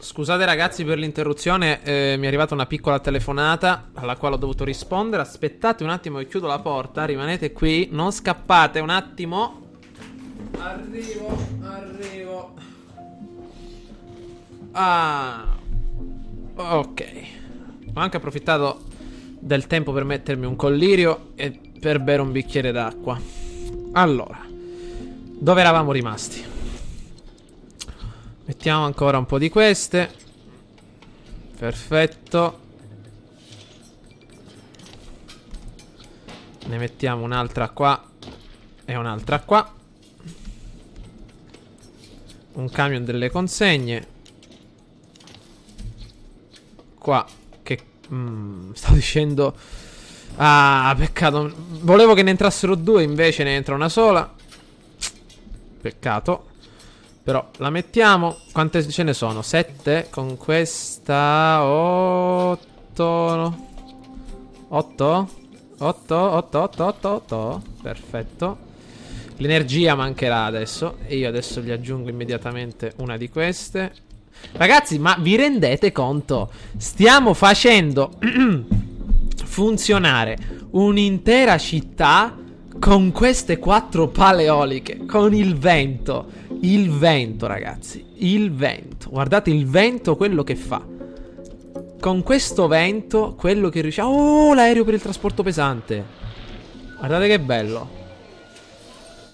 Scusate ragazzi per l'interruzione, mi è arrivata una piccola telefonata alla quale ho dovuto rispondere. Aspettate un attimo che chiudo la porta, rimanete qui, non scappate un attimo. Arrivo. Ah, ok. Ho anche approfittato del tempo per mettermi un collirio e per bere un bicchiere d'acqua. Allora, dove eravamo rimasti? Mettiamo ancora un po' di queste. Perfetto. Ne mettiamo un'altra qua e un'altra qua. Un camion delle consegne. Qua che sto dicendo. Ah, peccato. Volevo che ne entrassero due, invece ne entra una sola. Peccato. Però la mettiamo. Quante ce ne sono? 7. Con questa 8. 8. 8. Perfetto. L'energia mancherà adesso. E io adesso gli aggiungo immediatamente una di queste. Ragazzi, ma vi rendete conto? Stiamo facendo funzionare un'intera città con queste 4 pale eoliche. Con il vento. Il vento, ragazzi. Il vento. Guardate il vento, quello che fa. Con questo vento, quello che riusciamo. Oh, l'aereo per il trasporto pesante. Guardate che bello.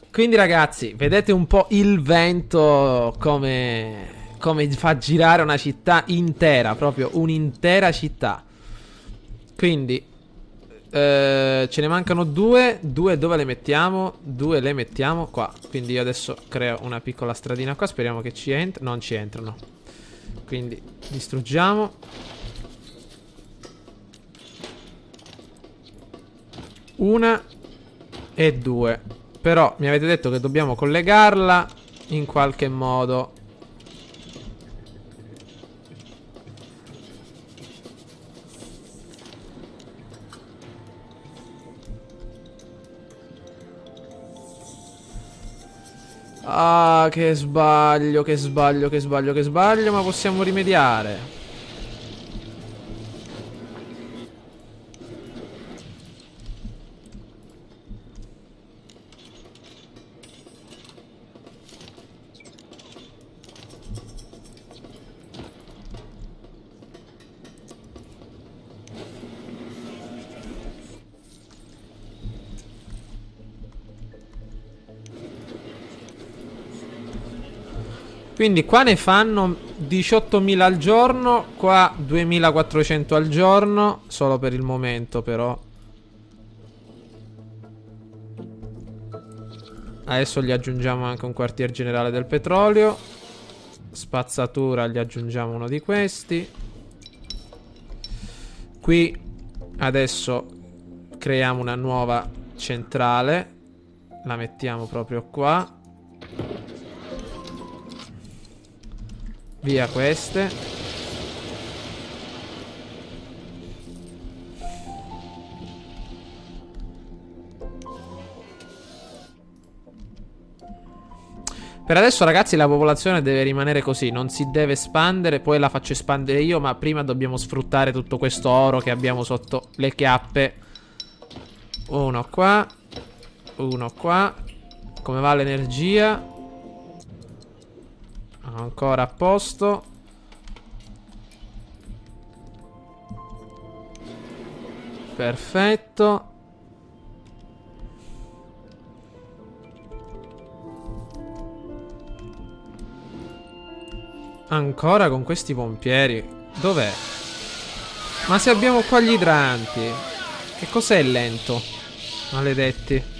Quindi, ragazzi, vedete un po' il vento come fa girare una città intera. Proprio un'intera città. Quindi ce ne mancano 2. 2 dove le mettiamo? 2 le mettiamo qua. Quindi io adesso creo una piccola stradina qua. Speriamo che ci entri. Non ci entrano. Quindi distruggiamo. Una e 2. Però mi avete detto che dobbiamo collegarla in qualche modo. Ah, che sbaglio, ma possiamo rimediare. Quindi qua ne fanno 18.000 al giorno. Qua 2.400 al giorno. Solo per il momento però. Adesso gli aggiungiamo anche un quartier generale del petrolio. Spazzatura gli aggiungiamo uno di questi. Qui adesso creiamo una nuova centrale. La mettiamo proprio qua. Via queste. Per adesso ragazzi la popolazione deve rimanere così. Non si deve espandere. Poi la faccio espandere io. Ma prima dobbiamo sfruttare tutto questo oro che abbiamo sotto le chiappe. Uno qua. Uno qua. Come va l'energia? Ancora a posto. Perfetto. Ancora con questi pompieri. Dov'è? Ma se abbiamo qua gli idranti. Che cos'è lento? Maledetti.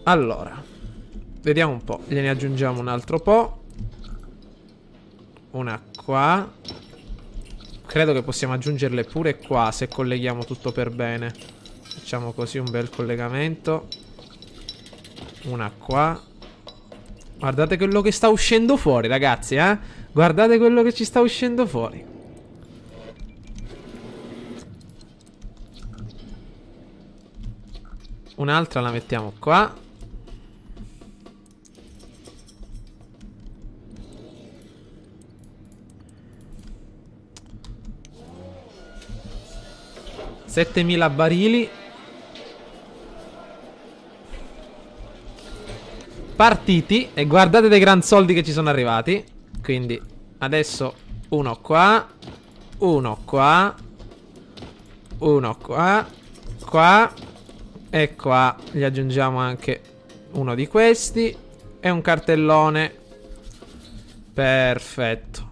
Allora, vediamo un po'. Gliene aggiungiamo un altro po'. Una qua. Credo che possiamo aggiungerle pure qua, se colleghiamo tutto per bene. Facciamo così un bel collegamento. Una qua. Guardate quello che sta uscendo fuori, ragazzi, eh. Guardate quello che ci sta uscendo fuori. Un'altra la mettiamo qua. 7000 barili. Partiti. E guardate dei gran soldi che ci sono arrivati. Quindi adesso uno qua, uno qua, uno qua, qua e qua. Gli aggiungiamo anche uno di questi e un cartellone. Perfetto.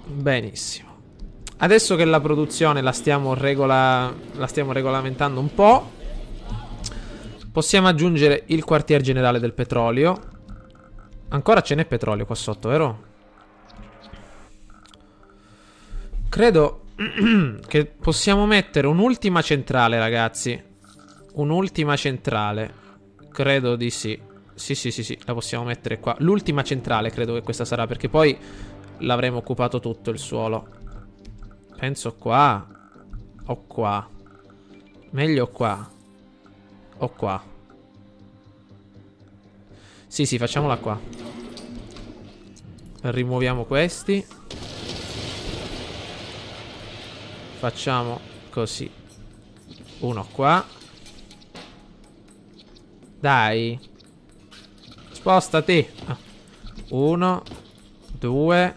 Benissimo. Adesso che la produzione la stiamo regolamentando un po', possiamo aggiungere il quartier generale del petrolio. Ancora ce n'è petrolio qua sotto, vero? Credo che possiamo mettere un'ultima centrale, ragazzi. Un'ultima centrale. Credo di sì. Sì, la possiamo mettere qua. L'ultima centrale credo che questa sarà, perché poi l'avremo occupato tutto il suolo. Penso qua. O qua. Meglio qua. O qua. Sì, facciamola qua. Rimuoviamo questi. Facciamo così. Uno qua. Dai. Spostati. 1, 2.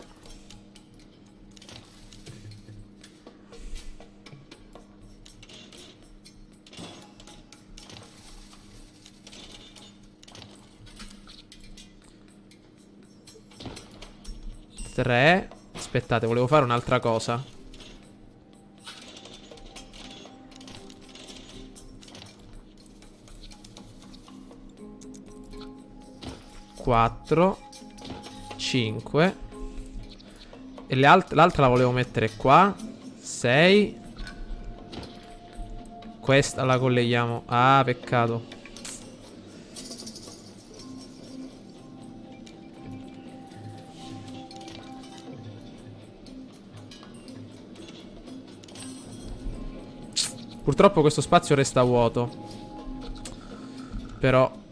Tre. Aspettate, volevo fare un'altra cosa. 4, 5. E l'altra la volevo mettere qua. 6. Questa la colleghiamo. Ah, peccato. Purtroppo questo spazio resta vuoto. Però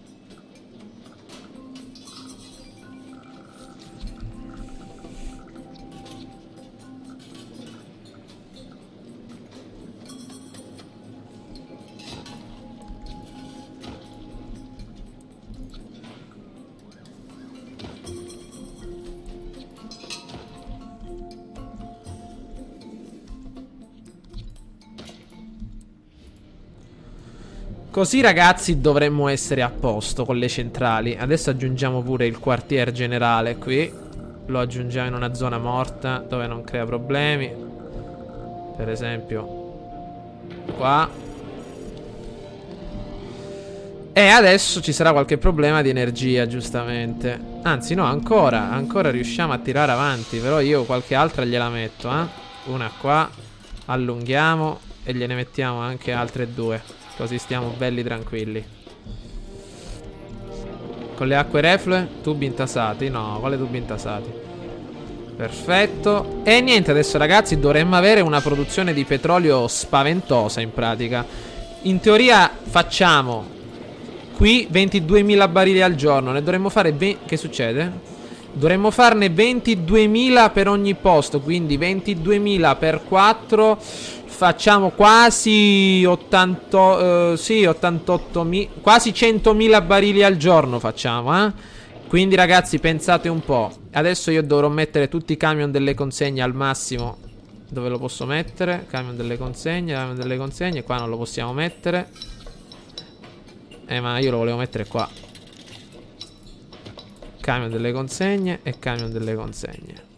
così, ragazzi, dovremmo essere a posto con le centrali. Adesso aggiungiamo pure il quartier generale qui. Lo aggiungiamo in una zona morta dove non crea problemi. Per esempio qua. E adesso ci sarà qualche problema di energia, giustamente. Anzi no, ancora riusciamo a tirare avanti. Però io qualche altra gliela metto, Una qua. Allunghiamo e gliene mettiamo anche altre due. Così stiamo belli tranquilli. Con le acque reflue, tubi intasati. No, quale tubi intasati? Perfetto. E niente, adesso, ragazzi, dovremmo avere una produzione di petrolio spaventosa, in pratica. In teoria facciamo qui 22.000 barili al giorno. Ne dovremmo fare che succede? Dovremmo farne 22.000 per ogni posto. Quindi 22.000 per 4. Facciamo quasi 88.000, quasi 100.000 barili al giorno facciamo, Quindi, ragazzi, pensate un po'. Adesso io dovrò mettere tutti i camion delle consegne al massimo. Dove lo posso mettere? Camion delle consegne. Qua non lo possiamo mettere. Ma io lo volevo mettere qua. Camion delle consegne e camion delle consegne.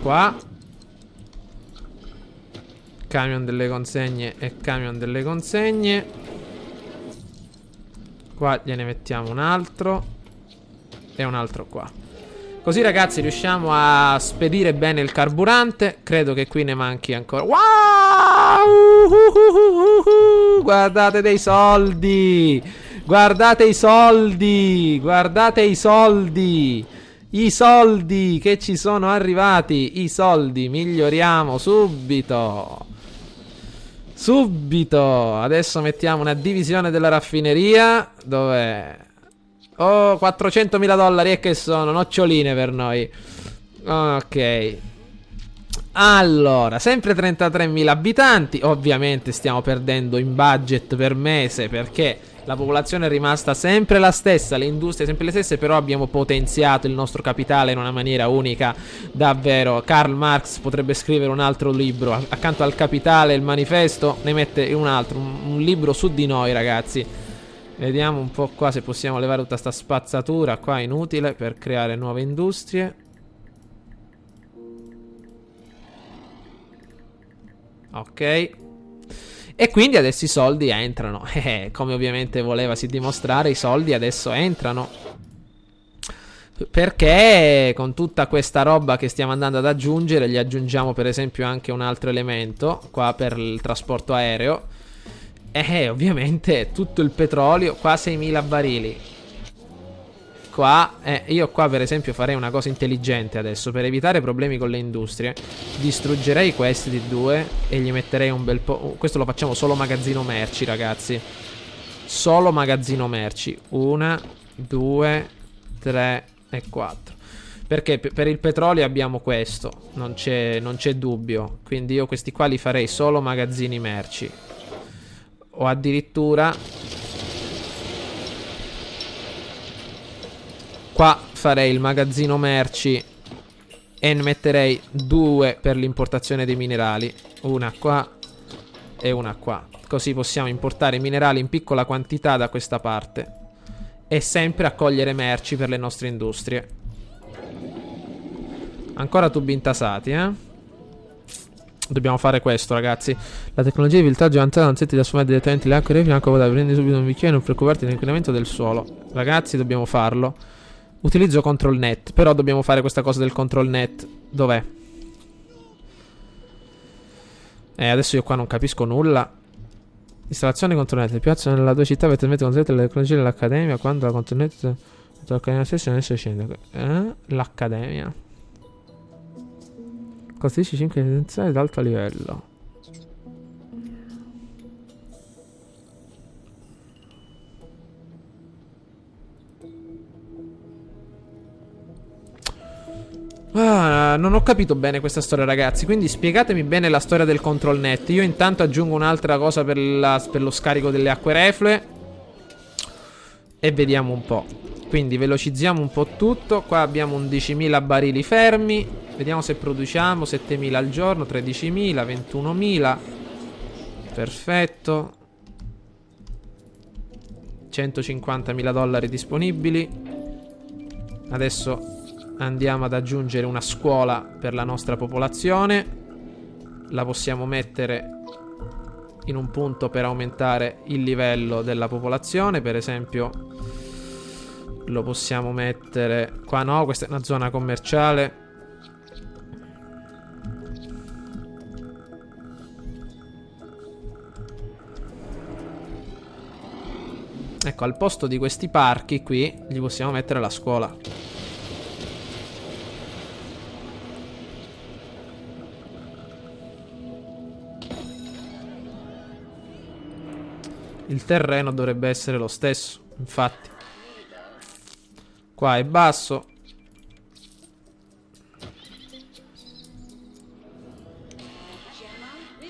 Qua. Camion delle consegne e camion delle consegne. Qua gliene mettiamo un altro. E un altro qua. Così, ragazzi, riusciamo a spedire bene il carburante. Credo che qui ne manchi ancora. Wow! Guardate dei soldi. Guardate i soldi. Guardate i soldi. I soldi che ci sono arrivati. I soldi. Miglioriamo subito. Subito. Adesso mettiamo una divisione della raffineria. Dov'è? Oh, 400.000 dollari. E che sono? Noccioline per noi. Ok. Allora, sempre 33.000 abitanti. Ovviamente stiamo perdendo in budget per mese, perché la popolazione è rimasta sempre la stessa, le industrie sempre le stesse, però abbiamo potenziato il nostro capitale in una maniera unica. Davvero, Karl Marx potrebbe scrivere un altro libro. Accanto al capitale, il manifesto, ne mette un altro, un libro su di noi, ragazzi. Vediamo un po' qua se possiamo levare tutta sta spazzatura qua inutile per creare nuove industrie. Ok. E quindi adesso i soldi entrano. Come ovviamente volevasi dimostrare, i soldi adesso entrano. Perché con tutta questa roba che stiamo andando ad aggiungere, gli aggiungiamo per esempio anche un altro elemento qua per il trasporto aereo. Ovviamente tutto il petrolio, qua 6.000 barili. Qua, io qua per esempio farei una cosa intelligente adesso. Per evitare problemi con le industrie, distruggerei questi di due e gli metterei un bel po'. Questo lo facciamo solo magazzino merci, ragazzi. Solo magazzino merci. 1, 2, 3 e 4. Perché per il petrolio abbiamo questo, non c'è dubbio. Quindi io questi qua li farei solo magazzini merci. O addirittura qua farei il magazzino merci e ne metterei 2 per l'importazione dei minerali. Una qua e una qua. Così possiamo importare minerali in piccola quantità da questa parte e sempre accogliere merci per le nostre industrie. Ancora tubi intasati, Dobbiamo fare questo, ragazzi. La tecnologia di filtraggio avanzata consente di assumere direttamente le acque reflue. Acqua potabile. Prendi subito un bicchiere e non preoccuparti dell'inquinamento del suolo. Ragazzi, dobbiamo farlo. Utilizzo control net. Però dobbiamo fare questa cosa del control net. Dov'è? Adesso io qua non capisco nulla. Installazione control net. Il piazza nella tua città per trasmettere controllo delle tecnologie dell'accademia. Quando la control net l'accademia stessa non si scende. L'accademia costituisce 5 credenziali d'alto livello. Non ho capito bene questa storia, ragazzi. Quindi spiegatemi bene la storia del control net. Io intanto aggiungo un'altra cosa per lo scarico delle acque reflue e vediamo un po'. Quindi velocizziamo un po' tutto. Qua abbiamo 11.000 barili fermi. Vediamo se produciamo 7.000 al giorno, 13.000, 21.000. Perfetto. 150.000 dollari disponibili. Adesso andiamo ad aggiungere una scuola per la nostra popolazione. La possiamo mettere in un punto per aumentare il livello della popolazione. Per esempio lo possiamo mettere qua. No, questa è una zona commerciale. Ecco, al posto di questi parchi qui gli possiamo mettere la scuola. Il terreno dovrebbe essere lo stesso, infatti. Qua è basso.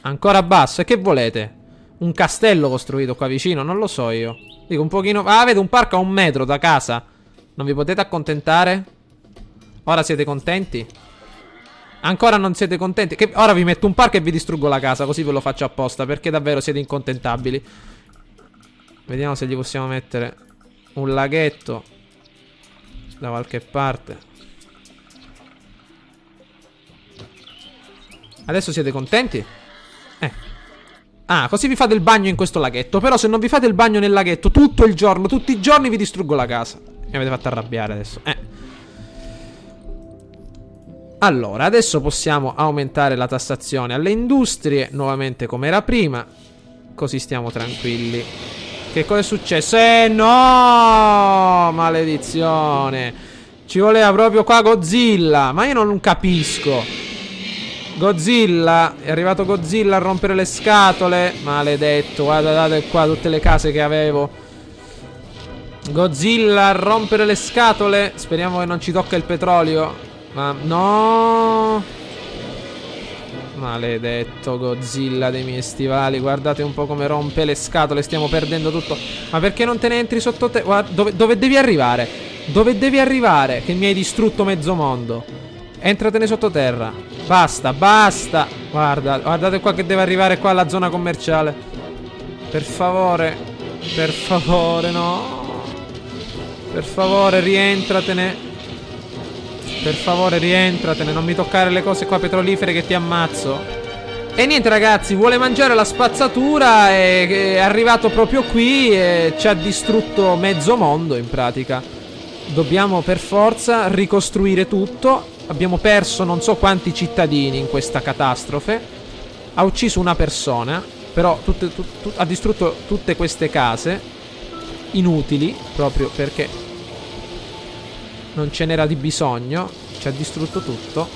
Ancora basso. E che volete? Un castello costruito qua vicino? Non lo so io. Dico un pochino. Ah, avete un parco a 1 metro da casa. Non vi potete accontentare? Ora siete contenti? Ancora non siete contenti? Che ora vi metto un parco e vi distruggo la casa. Così ve lo faccio apposta. Perché davvero siete incontentabili. Vediamo se gli possiamo mettere un laghetto da qualche parte. Adesso siete contenti? Ah, così vi fate il bagno in questo laghetto. Però se non vi fate il bagno nel laghetto tutto il giorno, tutti i giorni, vi distruggo la casa. Mi avete fatto arrabbiare adesso. Allora, adesso possiamo aumentare la tassazione alle industrie nuovamente come era prima. Così stiamo tranquilli. Che cosa è successo? No! Maledizione. Ci voleva proprio qua Godzilla. Ma io non capisco. Godzilla. È arrivato Godzilla a rompere le scatole. Maledetto. Guardate qua tutte le case che avevo. Godzilla a rompere le scatole. Speriamo che non ci tocca il petrolio. Ma no. Maledetto Godzilla dei miei stivali. Guardate un po' come rompe le scatole. Stiamo perdendo tutto. Ma perché non te ne entri sotto te? Guarda, dove devi arrivare? Dove devi arrivare? Che mi hai distrutto mezzo mondo. Entratene sottoterra. Basta, basta. Guardate qua che deve arrivare qua alla zona commerciale. Per favore. Per favore, no. Per favore, rientratene. Per favore, rientratene. Non mi toccare le cose qua petrolifere che ti ammazzo. E niente ragazzi, vuole mangiare la spazzatura e è arrivato proprio qui e ci ha distrutto mezzo mondo in pratica. Dobbiamo per forza ricostruire tutto. Abbiamo perso non so quanti cittadini in questa catastrofe. Ha ucciso una persona. Però ha distrutto tutte queste case inutili, proprio perché non ce n'era di bisogno. Ci ha distrutto tutto.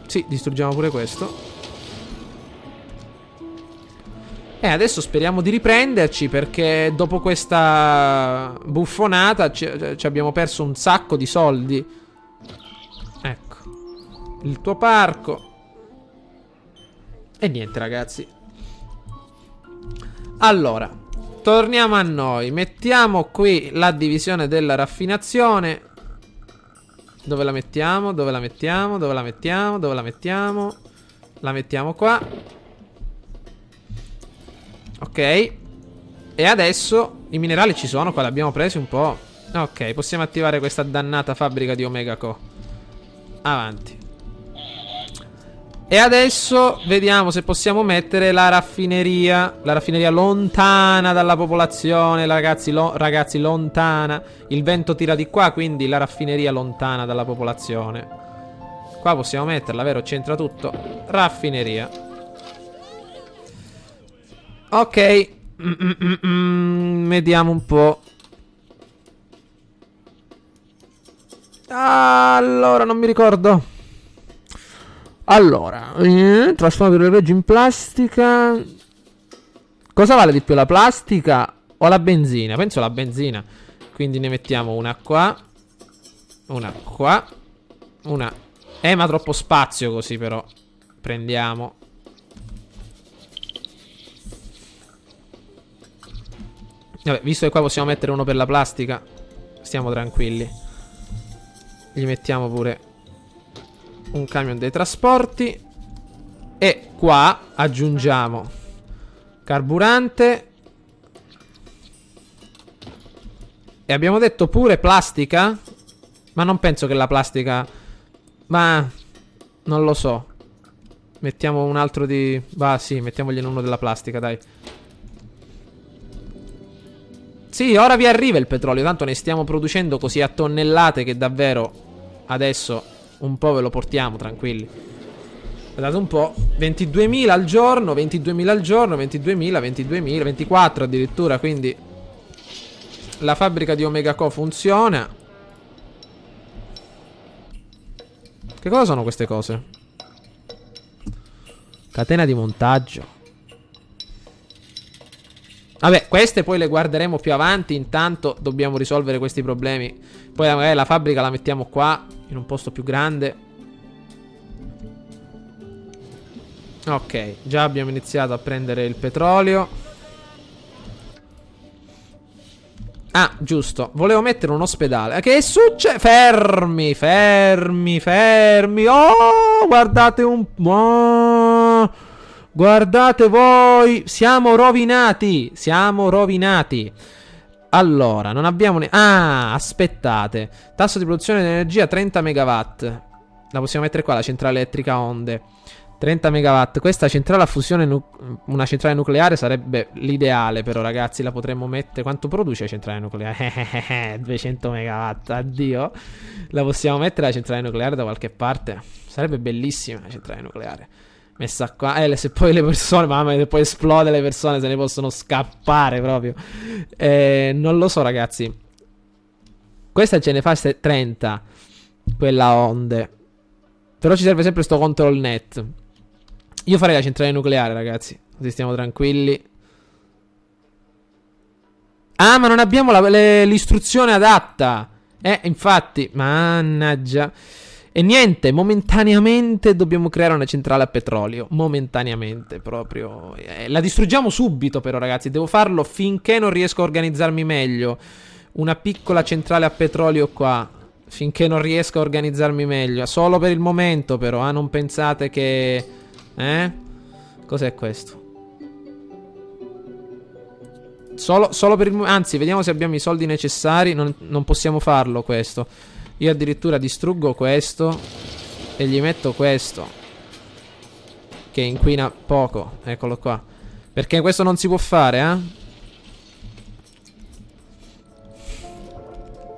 Sì, distruggiamo pure questo. E adesso speriamo di riprenderci, perché dopo questa buffonata ci abbiamo perso un sacco di soldi. Ecco il tuo parco. E niente ragazzi. Allora, torniamo a noi. Mettiamo qui la divisione della raffinazione. Dove la mettiamo? Dove la mettiamo? Dove la mettiamo? Dove la mettiamo? La mettiamo qua. Ok. E adesso i minerali ci sono. Qua li abbiamo presi un po'. Ok, possiamo attivare questa dannata fabbrica di Omega Co. Avanti. E adesso vediamo se possiamo mettere la raffineria. La raffineria lontana dalla popolazione. Ragazzi, ragazzi, lontana. Il vento tira di qua, quindi la raffineria lontana dalla popolazione. Qua possiamo metterla, vero? C'entra tutto. Raffineria. Ok. Vediamo un po'. Allora, non mi ricordo. Allora, trasformatore di orologi in plastica. Cosa vale di più, la plastica o la benzina? Penso la benzina. Quindi ne mettiamo una qua. Una qua. Una. Ma troppo spazio così però. Prendiamo. Vabbè, visto che qua possiamo mettere uno per la plastica, stiamo tranquilli. Gli mettiamo pure un camion dei trasporti. E qua aggiungiamo carburante. E abbiamo detto pure plastica. Ma non penso che la plastica... Ma... non lo so. Mettiamo un altro di... bah sì, mettiamogli uno della plastica, dai. Sì, ora vi arriva il petrolio. Tanto ne stiamo producendo così a tonnellate che davvero adesso un po' ve lo portiamo, tranquilli. Guardate un po', 22.000 al giorno, 22.000 al giorno, 22.000, 22.000, 24 addirittura. Quindi la fabbrica di Omega Co funziona. Che cosa sono queste cose? Catena di montaggio. Vabbè, queste poi le guarderemo più avanti. Intanto dobbiamo risolvere questi problemi. Poi magari la fabbrica la mettiamo qua, in un posto più grande. Ok, già abbiamo iniziato a prendere il petrolio. Ah, giusto, volevo mettere un ospedale. Che succede? Fermi, fermi, fermi. Oh, guardate un po'. Guardate voi. Siamo rovinati. Siamo rovinati. Allora, non abbiamo ah, aspettate. Tasso di produzione di energia 30 megawatt. La possiamo mettere qua, la centrale elettrica a onde. 30 megawatt. Questa centrale a fusione, una centrale nucleare sarebbe l'ideale, però ragazzi, la potremmo mettere. Quanto produce la centrale nucleare? 200 megawatt, addio. La possiamo mettere la centrale nucleare da qualche parte. Sarebbe bellissima la centrale nucleare messa qua. Se poi le persone, mamma mia, se poi esplode, le persone se ne possono scappare proprio. Non lo so ragazzi. Questa ce ne fa 30. Quella onde. Però ci serve sempre sto control net. Io farei la centrale nucleare, ragazzi. Così stiamo tranquilli. Ah, ma non abbiamo l'istruzione adatta. Infatti. Mannaggia. E niente, momentaneamente dobbiamo creare una centrale a petrolio. Momentaneamente, proprio. La distruggiamo subito, però, ragazzi. Devo farlo finché non riesco a organizzarmi meglio. Una piccola centrale a petrolio qua. Finché non riesco a organizzarmi meglio. Solo per il momento, però. Non pensate che... Cos'è questo? Solo per il momento. Anzi, vediamo se abbiamo i soldi necessari. Non possiamo farlo questo. Io addirittura distruggo questo e gli metto questo, che inquina poco. Eccolo qua. Perché questo non si può fare,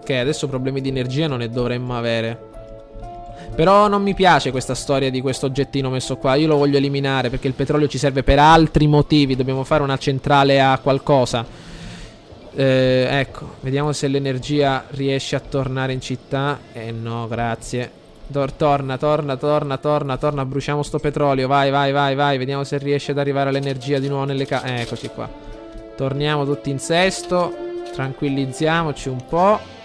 Ok, adesso problemi di energia non ne dovremmo avere. Però non mi piace questa storia di questo oggettino messo qua. Io lo voglio eliminare perché il petrolio ci serve per altri motivi. Dobbiamo fare una centrale a qualcosa. Ecco, vediamo se l'energia riesce a tornare in città. No, grazie. Torna. Bruciamo sto petrolio. Vai. Vediamo se riesce ad arrivare l'energia di nuovo nelle case. Eccoci qua. Torniamo tutti in sesto. Tranquillizziamoci un po'.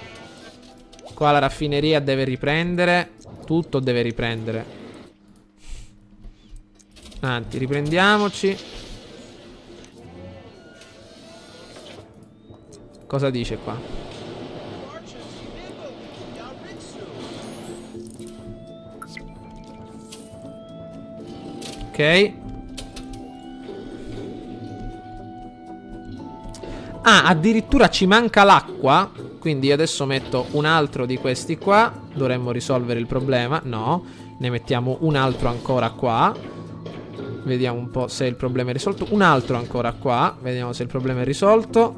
Qua la raffineria deve riprendere. Tutto deve riprendere. Avanti, riprendiamoci. Cosa dice qua? Ok. Ah, addirittura ci manca l'acqua. Quindi adesso metto un altro di questi qua. Dovremmo risolvere il problema. No, ne mettiamo un altro ancora qua. Vediamo un po' se il problema è risolto. Un altro ancora qua. Vediamo se il problema è risolto.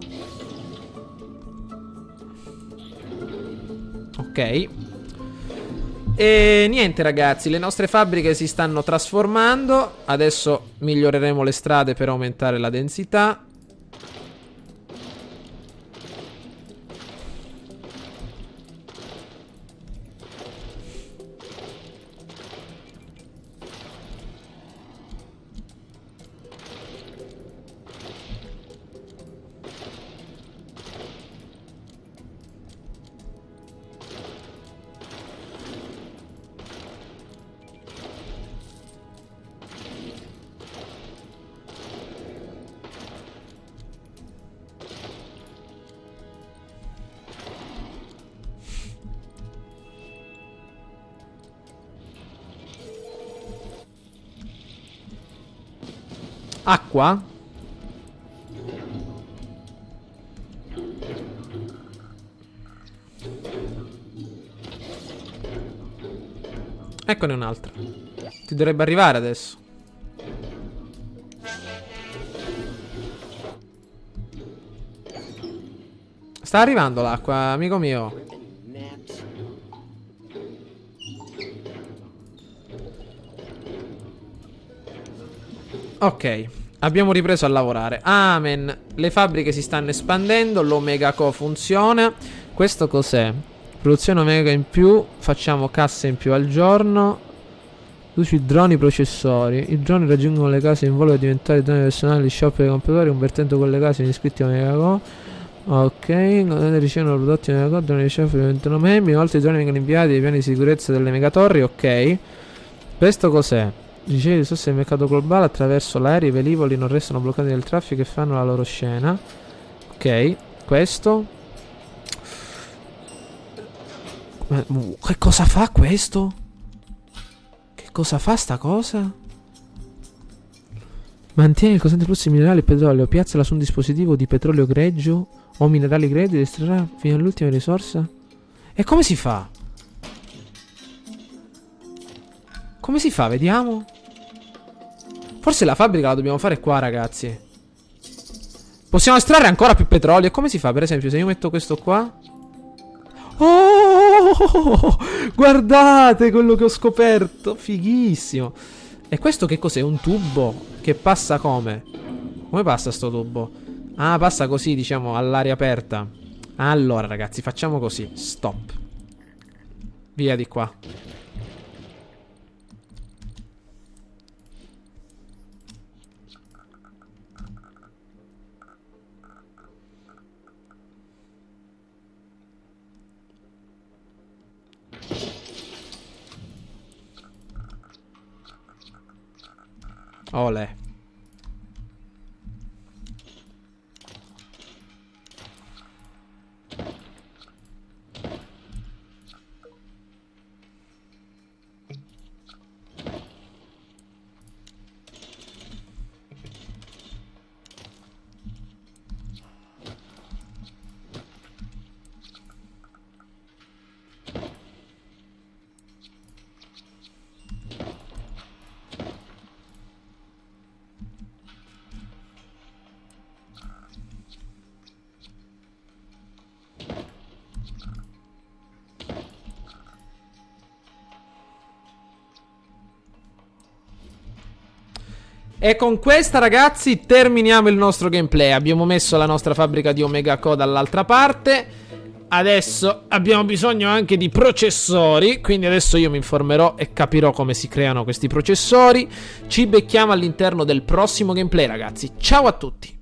Ok. E niente, ragazzi, le nostre fabbriche si stanno trasformando. Adesso miglioreremo le strade per aumentare la densità. Acqua? Eccone un'altra. Ti dovrebbe arrivare adesso. Sta arrivando l'acqua, amico mio. Ok, abbiamo ripreso a lavorare. Amen. Le fabbriche si stanno espandendo. L'Omega Co funziona. Questo cos'è? Produzione Omega in più. Facciamo casse in più al giorno. Sui droni processori. I droni raggiungono le case in volo per diventare droni personali, shop e compratori, convertendo quelle case in iscritti a Omega Co. Ok, ricevono prodotti Omega Co. Droni di chef diventano membri. Inoltre i droni vengono inviati ai piani di sicurezza delle megatorri. Ok. Questo cos'è? Riceve risorse del mercato globale attraverso l'aereo. I velivoli non restano bloccati nel traffico e fanno la loro scena. Ok, questo. Che cosa fa questo? Che cosa fa sta cosa? Mantiene il costante flusso di minerali e petrolio. Piazzala su un dispositivo di petrolio greggio o minerali grezzi ed estrarrà fino all'ultima risorsa. E come si fa? Come si fa? Vediamo. Forse la fabbrica la dobbiamo fare qua, ragazzi. Possiamo estrarre ancora più petrolio. E come si fa? Per esempio, se io metto questo qua. Oh! Guardate quello che ho scoperto. Fighissimo. E questo che cos'è? Un tubo che passa come? Come passa sto tubo? Ah, passa così, diciamo, all'aria aperta. Allora, ragazzi, facciamo così. Stop. Via di qua. Ole. E con questa, ragazzi, terminiamo il nostro gameplay. Abbiamo messo la nostra fabbrica di Omega Co dall'altra parte. Adesso abbiamo bisogno anche di processori, quindi adesso io mi informerò e capirò come si creano questi processori. Ci becchiamo all'interno del prossimo gameplay, ragazzi. Ciao a tutti.